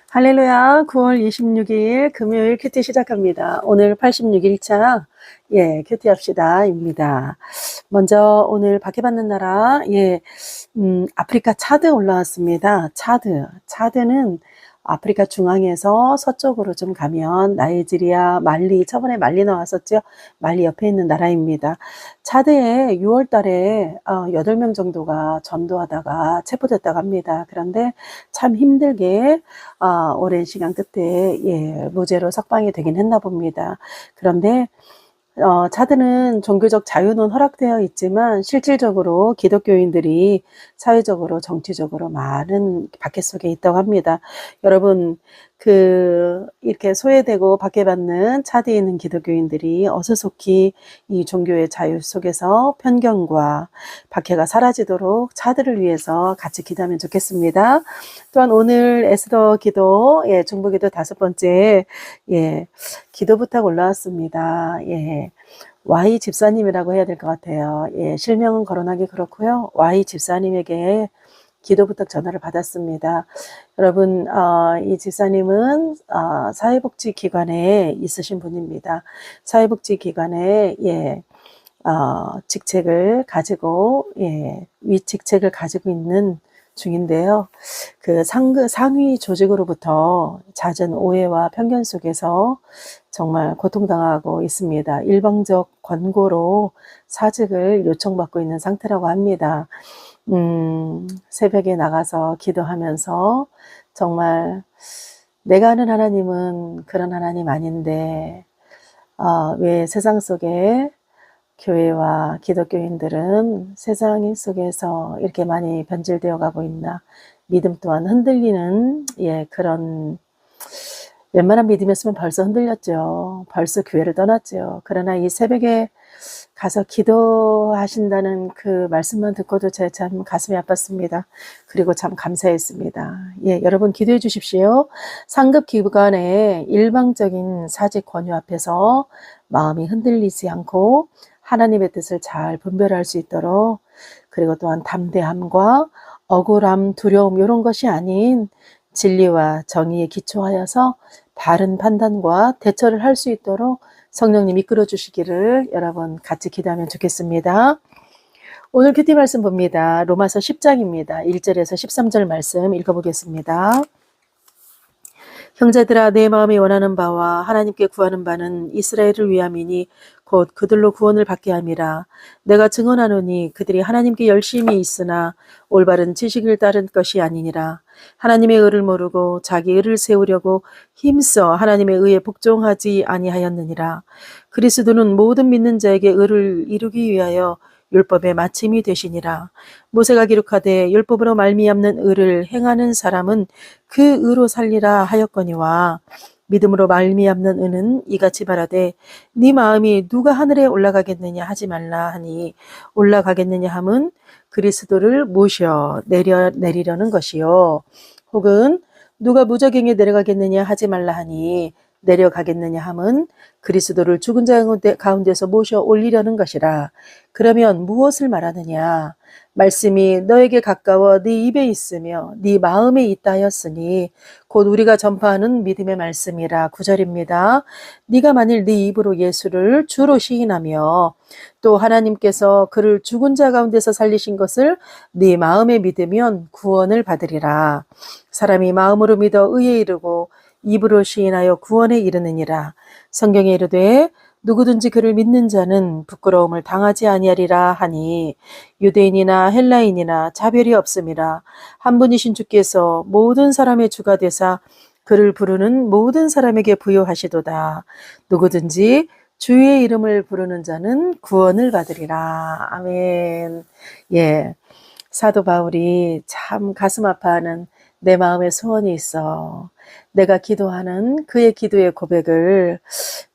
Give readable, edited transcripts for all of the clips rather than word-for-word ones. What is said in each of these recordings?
할렐루야, 9월 26일 금요일 큐티 시작합니다. 오늘 86일차, 큐티 합시다입니다. 먼저 오늘 밖에 받는 나라, 아프리카 차드 올라왔습니다. 차드는 아프리카 중앙에서 서쪽으로 좀 가면 나이지리아, 말리, 저번에 말리 나왔었죠. 말리 옆에 있는 나라입니다. 차드에 6월 달에 8명 정도가 전도하다가 체포됐다고 합니다. 그런데 참 힘들게 오랜 시간 끝에 무죄로 석방이 되긴 했나 봅니다. 그런데 차드는 종교적 자유는 허락되어 있지만 실질적으로 기독교인들이 사회적으로 정치적으로 많은 박해 속에 있다고 합니다. 여러분 이렇게 소외되고 박해받는 차드에 있는 기독교인들이 어수속히 이 종교의 자유 속에서 편견과 박해가 사라지도록 차드를 위해서 같이 기도하면 좋겠습니다. 또한 오늘 에스더 기도, 중보기도 5번째, 기도 부탁 올라왔습니다. Y 집사님이라고 해야 될 것 같아요. 실명은 거론하기 그렇고요. Y 집사님에게 기도 부탁 전화를 받았습니다. 여러분, 이 집사님은 사회복지기관에 있으신 분입니다. 사회복지기관에 직책을 가지고 위직책을 가지고 있는 중인데요. 그 상위 조직으로부터 잦은 오해와 편견 속에서 정말 고통당하고 있습니다. 일방적 권고로 사직을 요청받고 있는 상태라고 합니다. 새벽에 나가서 기도하면서 정말 내가 아는 하나님은 그런 하나님 아닌데 왜 세상 속에 교회와 기독교인들은 세상 속에서 이렇게 많이 변질되어 가고 있나, 믿음 또한 흔들리는 그런, 웬만한 믿음이었으면 벌써 흔들렸죠. 벌써 교회를 떠났죠. 그러나 이 새벽에 가서 기도하신다는 그 말씀만 듣고도 제 참 가슴이 아팠습니다. 그리고 참 감사했습니다. 여러분 기도해 주십시오. 상급 기관의 일방적인 사직 권유 앞에서 마음이 흔들리지 않고 하나님의 뜻을 잘 분별할 수 있도록, 그리고 또한 담대함과 억울함, 두려움 이런 것이 아닌 진리와 정의에 기초하여서 바른 판단과 대처를 할 수 있도록 성령님 이끌어 주시기를 여러분 같이 기도하면 좋겠습니다. 오늘 큐티 말씀 봅니다. 로마서 10장입니다. 1절에서 13절 말씀 읽어보겠습니다. 형제들아, 내 마음이 원하는 바와 하나님께 구하는 바는 이스라엘을 위함이니 곧 그들로 구원을 받게 함이라. 내가 증언하노니 그들이 하나님께 열심히 있으나 올바른 지식을 따른 것이 아니니라. 하나님의 의를 모르고 자기 의를 세우려고 힘써 하나님의 의에 복종하지 아니하였느니라. 그리스도는 모든 믿는 자에게 의를 이루기 위하여 율법의 마침이 되시니라. 모세가 기록하되 율법으로 말미암는 의를 행하는 사람은 그 의로 살리라 하였거니와, 믿음으로 말미암는 의는 이같이 말하되 네 마음이 누가 하늘에 올라가겠느냐 하지 말라 하니, 올라가겠느냐 함은 그리스도를 모셔 내리려는 것이요, 혹은 누가 무저갱에 내려가겠느냐 하지 말라 하니 내려가겠느냐 함은 그리스도를 죽은 자 가운데서 모셔 올리려는 것이라. 그러면 무엇을 말하느냐? 말씀이 너에게 가까워 네 입에 있으며 네 마음에 있다 하였으니 곧 우리가 전파하는 믿음의 말씀이라. 9절입니다. 네가 만일 네 입으로 예수를 주로 시인하며 또 하나님께서 그를 죽은 자 가운데서 살리신 것을 네 마음에 믿으면 구원을 받으리라. 사람이 마음으로 믿어 의에 이르고 입으로 시인하여 구원에 이르느니라. 성경에 이르되 누구든지 그를 믿는 자는 부끄러움을 당하지 아니하리라 하니, 유대인이나 헬라인이나 차별이 없음이라. 한 분이신 주께서 모든 사람의 주가 되사 그를 부르는 모든 사람에게 부여하시도다. 누구든지 주의 이름을 부르는 자는 구원을 받으리라. 아멘. 사도 바울이 참 가슴 아파하는 내 마음에 소원이 있어. 내가 기도하는 그의 기도의 고백을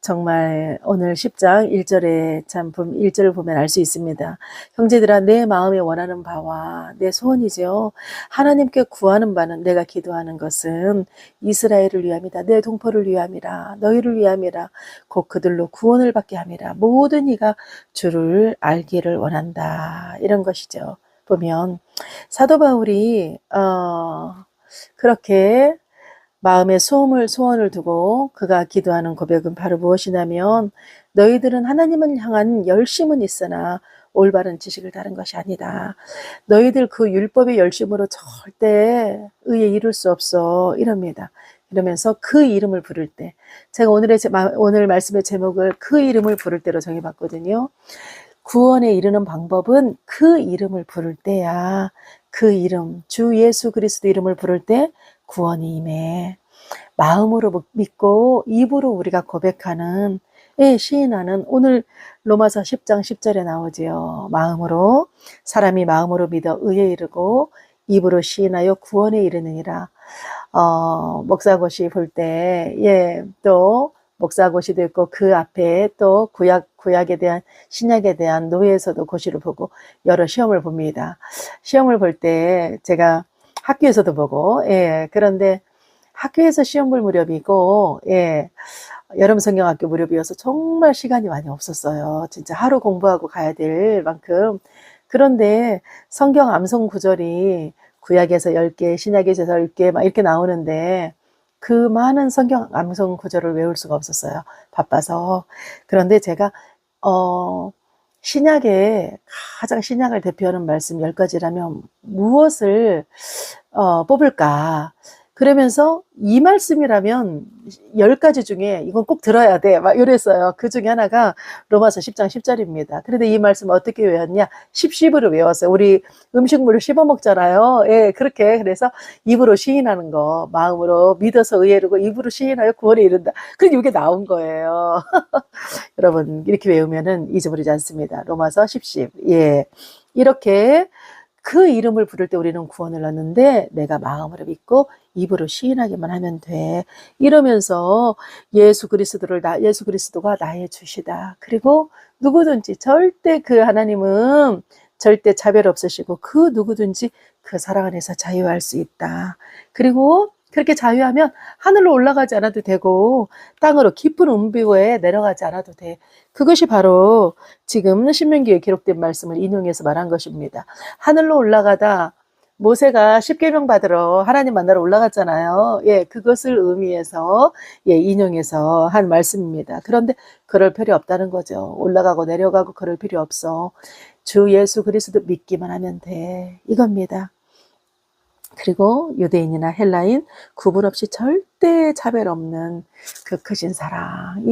정말 오늘 10장 1절에 1절을 보면 알 수 있습니다. 형제들아, 내 마음에 원하는 바와 내 소원이죠. 하나님께 구하는 바는, 내가 기도하는 것은 이스라엘을 위함이다. 내 동포를 위함이라. 너희를 위함이라. 곧 그들로 구원을 받게 함이라. 모든 이가 주를 알기를 원한다. 이런 것이죠. 보면 사도 바울이 그렇게 마음에 소원을 두고 그가 기도하는 고백은 바로 무엇이냐면 너희들은 하나님을 향한 열심은 있으나 올바른 지식을 다른 것이 아니다. 너희들 그 율법의 열심으로 절대 의에 이룰 수 없어. 이럽니다. 이러면서 그 이름을 부를 때, 제가 오늘 말씀의 제목을 그 이름을 부를 때로 정해봤거든요. 구원에 이르는 방법은 그 이름을 부를 때야. 그 이름, 주 예수 그리스도 이름을 부를 때 구원이 임해. 마음으로 믿고 입으로 우리가 고백하는, 시인하는, 오늘 로마서 10장 10절에 나오지요. 사람이 마음으로 믿어 의에 이르고 입으로 시인하여 구원에 이르느니라. 목사고시 볼 때, 또 목사고시도 있고 그 앞에 또 구약에 대한, 신약에 대한 노예에서도 고시를 보고 여러 시험을 봅니다. 시험을 볼 때 제가 학교에서도 보고, 그런데 학교에서 시험 볼 무렵이고, 여름 성경학교 무렵이어서 정말 시간이 많이 없었어요. 진짜 하루 공부하고 가야 될 만큼. 그런데 성경 암송 구절이 구약에서 10개, 신약에서 10개 막 이렇게 나오는데 그 많은 성경 암송 구절을 외울 수가 없었어요. 바빠서. 그런데 제가 가장 신약을 대표하는 말씀 10가지라면 무엇을 뽑을까? 그러면서 이 말씀이라면 10가지 중에 이건 꼭 들어야 돼. 막 이랬어요. 그 중에 하나가 로마서 10장 10절입니다. 그런데 이 말씀을 어떻게 외웠냐? 십으로 외웠어요. 우리 음식물을 씹어 먹잖아요. 그렇게. 그래서 입으로 시인하는 거, 마음으로 믿어서 의에 이르고 입으로 시인하여 구원에 이른다. 그래서 이게 나온 거예요. 여러분, 이렇게 외우면은 잊어버리지 않습니다. 로마서 10. 이렇게 그 이름을 부를 때 우리는 구원을 얻는데 내가 마음으로 믿고 입으로 시인하기만 하면 돼. 이러면서 예수 그리스도가 나의 주시다. 그리고 누구든지 절대 그 하나님은 절대 차별 없으시고 그 누구든지 그 사랑 안에서 자유할 수 있다. 그리고 그렇게 자유하면 하늘로 올라가지 않아도 되고 땅으로 깊은 음비고에 내려가지 않아도 돼. 그것이 바로 지금 신명기에 기록된 말씀을 인용해서 말한 것입니다. 하늘로 올라가다 모세가 십계명 받으러 하나님 만나러 올라갔잖아요. 그것을 의미해서 인용해서 한 말씀입니다. 그런데 그럴 필요 없다는 거죠. 올라가고 내려가고 그럴 필요 없어. 주 예수 그리스도 믿기만 하면 돼. 이겁니다. 그리고 유대인이나 헬라인 구분 없이 절대 차별 없는 그 크신 사랑.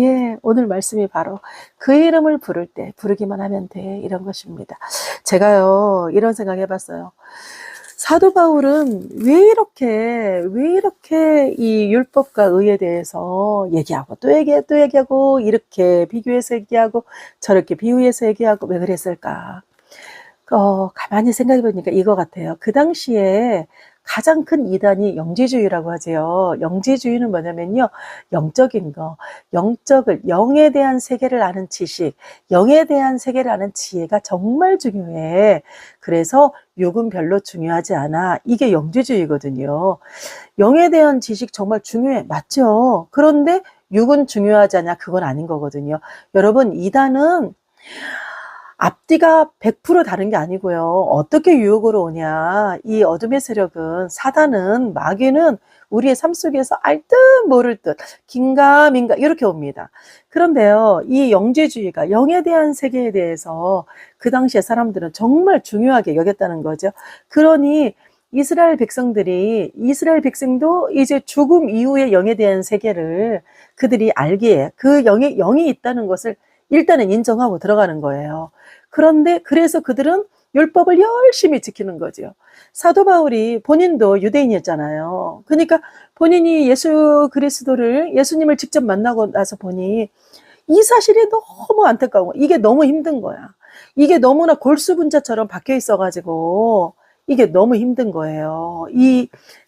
오늘 말씀이 바로 그 이름을 부를 때 부르기만 하면 돼. 이런 것입니다. 제가요, 이런 생각 해봤어요. 사도 바울은 왜 이렇게 이 율법과 의에 대해서 얘기하고 또 얘기하고 이렇게 비교해서 얘기하고 저렇게 비유해서 얘기하고 왜 그랬을까? 가만히 생각해 보니까 이거 같아요. 그 당시에 가장 큰 이단이 영지주의라고 하지요. 영지주의는 뭐냐면요. 영적인 거, 영에 대한 세계를 아는 지식, 영에 대한 세계를 아는 지혜가 정말 중요해. 그래서 육은 별로 중요하지 않아. 이게 영지주의거든요. 영에 대한 지식 정말 중요해. 맞죠? 그런데 육은 중요하지 않냐? 그건 아닌 거거든요. 여러분, 이단은 앞뒤가 100% 다른 게 아니고요. 어떻게 유혹으로 오냐. 이 어둠의 세력은, 사단은, 마귀는 우리의 삶 속에서 알 듯 모를 듯 긴가민가 이렇게 옵니다. 그런데요, 이 영지주의가 영에 대한 세계에 대해서 그 당시에 사람들은 정말 중요하게 여겼다는 거죠. 그러니 이스라엘 백성도 이제 죽음 이후의 영에 대한 세계를 그들이 알기에 그 영이 있다는 것을 일단은 인정하고 들어가는 거예요. 그런데 그래서 그들은 율법을 열심히 지키는 거죠. 사도 바울이 본인도 유대인이었잖아요. 그러니까 본인이 예수님을 직접 만나고 나서 보니 이 사실이 너무 안타까워. 이게 너무 힘든 거야. 이게 너무나 골수분자처럼 박혀 있어가지고 이게 너무 힘든 거예요.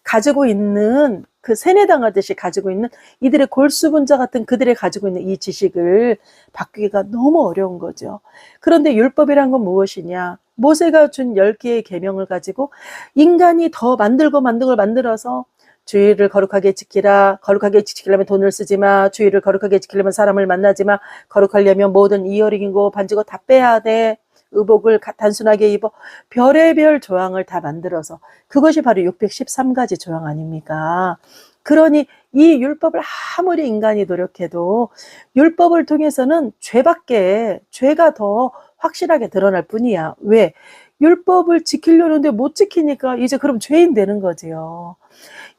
가지고 있는 그 세뇌당하듯이 가지고 있는 이들의 골수분자 같은 그들의 가지고 있는 이 지식을 바꾸기가 너무 어려운 거죠. 그런데 율법이란 건 무엇이냐? 모세가 준 10개의 계명을 가지고 인간이 더 만들어서 주의를 거룩하게 지키려면 돈을 쓰지 마. 주의를 거룩하게 지키려면 사람을 만나지 마. 거룩하려면 모든 이어링이고 반지고 다 빼야 돼. 의복을 단순하게 입어. 별의별 조항을 다 만들어서 그것이 바로 613가지 조항 아닙니까? 그러니 이 율법을 아무리 인간이 노력해도 율법을 통해서는 죄가 더 확실하게 드러날 뿐이야. 왜? 율법을 지키려는데 못 지키니까 이제 그럼 죄인 되는 거지요.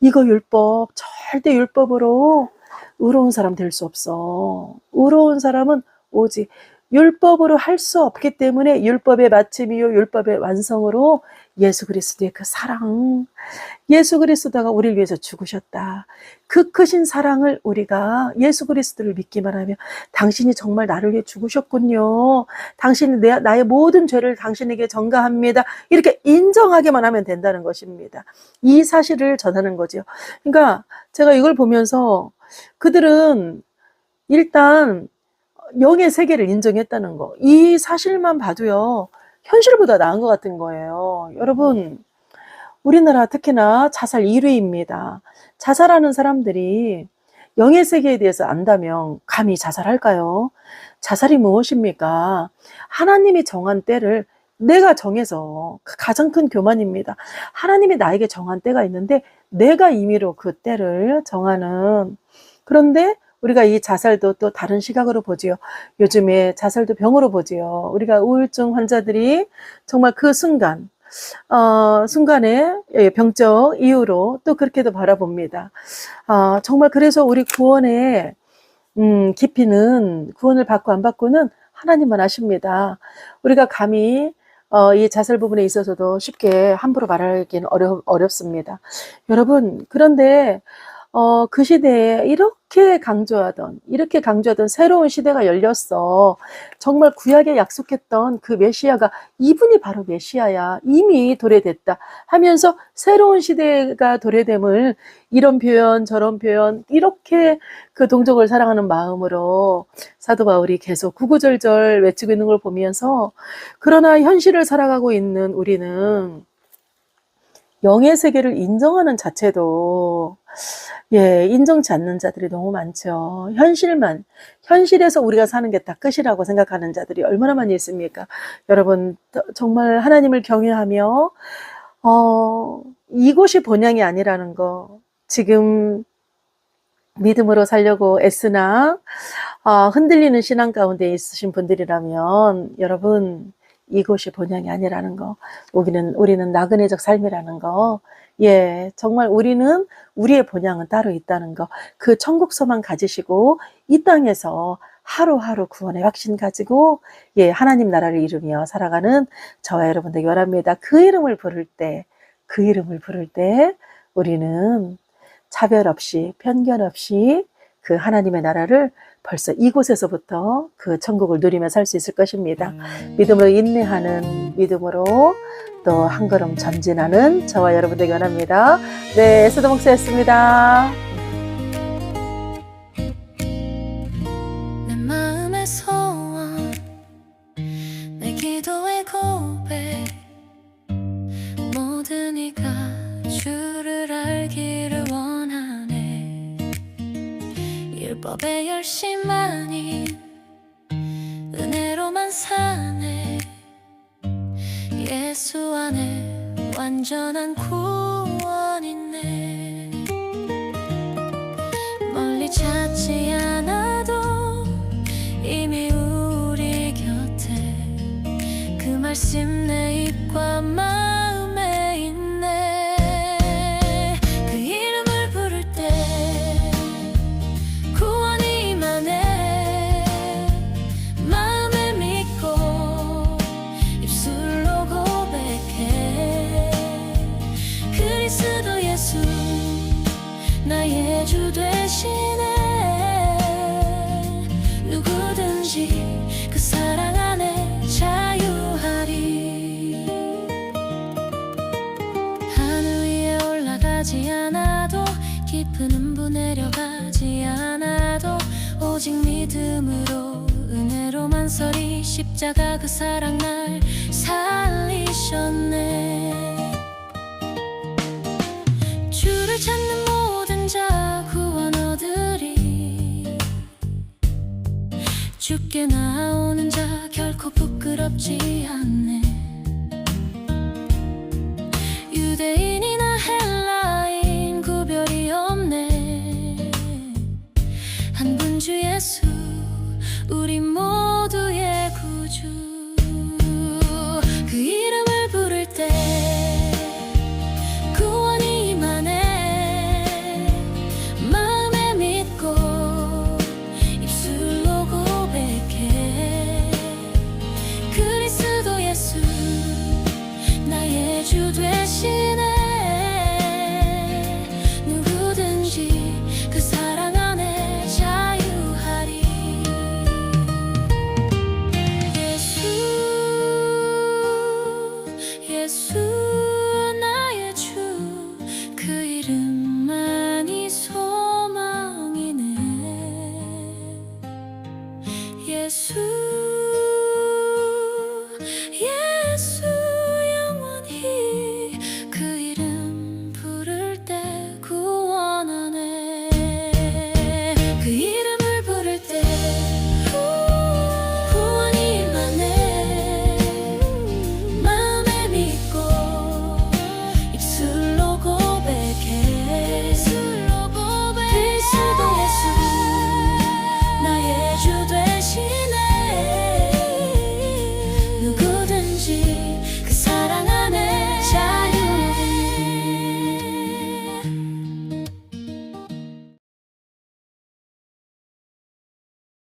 이거 율법, 절대 율법으로 의로운 사람 될 수 없어. 의로운 사람은 오직 율법으로 할 수 없기 때문에 율법의 마침이요 율법의 완성으로 예수 그리스도의 그 사랑, 예수 그리스도가 우리를 위해서 죽으셨다. 그 크신 사랑을 우리가 예수 그리스도를 믿기만 하면 당신이 정말 나를 위해 죽으셨군요. 당신이 나의 모든 죄를 당신에게 전가합니다. 이렇게 인정하게만 하면 된다는 것입니다. 이 사실을 전하는 거죠. 그러니까 제가 이걸 보면서 그들은 일단 영의 세계를 인정했다는 거. 이 사실만 봐도요. 현실보다 나은 것 같은 거예요. 여러분, 우리나라 특히나 자살 1위입니다. 자살하는 사람들이 영의 세계에 대해서 안다면 감히 자살할까요? 자살이 무엇입니까? 하나님이 정한 때를 내가 정해서 가장 큰 교만입니다. 하나님이 나에게 정한 때가 있는데 내가 임의로 그 때를 정하는. 그런데 우리가 이 자살도 또 다른 시각으로 보지요. 요즘에 자살도 병으로 보지요. 우리가 우울증 환자들이 정말 그 순간에 병적 이유로 또 그렇게도 바라봅니다. 정말 그래서 우리 구원의 깊이는 구원을 받고 안 받고는 하나님만 아십니다. 우리가 감히 이 자살 부분에 있어서도 쉽게 함부로 말하기는 어렵습니다. 여러분, 그런데 그 시대에 이렇게 강조하던 새로운 시대가 열렸어. 정말 구약에 약속했던 그 메시아가 이분이 바로 메시아야. 이미 도래됐다 하면서 새로운 시대가 도래됨을 이런 표현 저런 표현 이렇게 그 동족을 사랑하는 마음으로 사도 바울이 계속 구구절절 외치고 있는 걸 보면서, 그러나 현실을 살아가고 있는 우리는 영의 세계를 인정하는 자체도 인정치 않는 자들이 너무 많죠. 현실에서 우리가 사는 게 다 끝이라고 생각하는 자들이 얼마나 많이 있습니까? 여러분, 정말 하나님을 경외하며 이곳이 본향이 아니라는 거, 지금 믿음으로 살려고 애쓰나 흔들리는 신앙 가운데 있으신 분들이라면 여러분, 이곳이 본향이 아니라는 거, 우리는 나그네적 삶이라는 거, 정말 우리의 본향은 따로 있다는 거, 그 천국소망 가지시고 이 땅에서 하루하루 구원의 확신 가지고 하나님 나라를 이루며 살아가는 저와 여러분들에게 원합니다. 그 이름을 부를 때 우리는 차별 없이 편견 없이 그 하나님의 나라를 벌써 이곳에서부터 그 천국을 누리며 살 수 있을 것입니다. 믿음으로 인내하는, 믿음으로 또 한 걸음 전진하는 저와 여러분들에게 원합니다. 네, 에스더 목사였습니다. 내 마음의 소원, 내 기도의 고백, 모든 이가 주를 알기를 원하네. 율법의 열심 아닌 은혜로만 사네. 예수 안에 완전한 구원 있네. 멀리 찾지 않아도 이미 우리 곁에 그 말씀 내 입과 마음에 있네. 그 이름을 부를 때 구원이 임하네. 마음에 믿고 입술로 고백해. 그리스도 예수 나의 주 되시네. 누구든지 그 사랑 안에 자유하리. 하늘 위에 올라가지 않아도 깊은 음부 내려가지 않아도 오직 믿음으로 은혜로만 서리. 십자가 그 사랑 날 살리셨네. 주를 찾는 모든 자 구원 얻으리. 주께 나오는 자 결코 부끄럽지 않네. 유대인이나 헬라인 구별이 없네. 예수 우리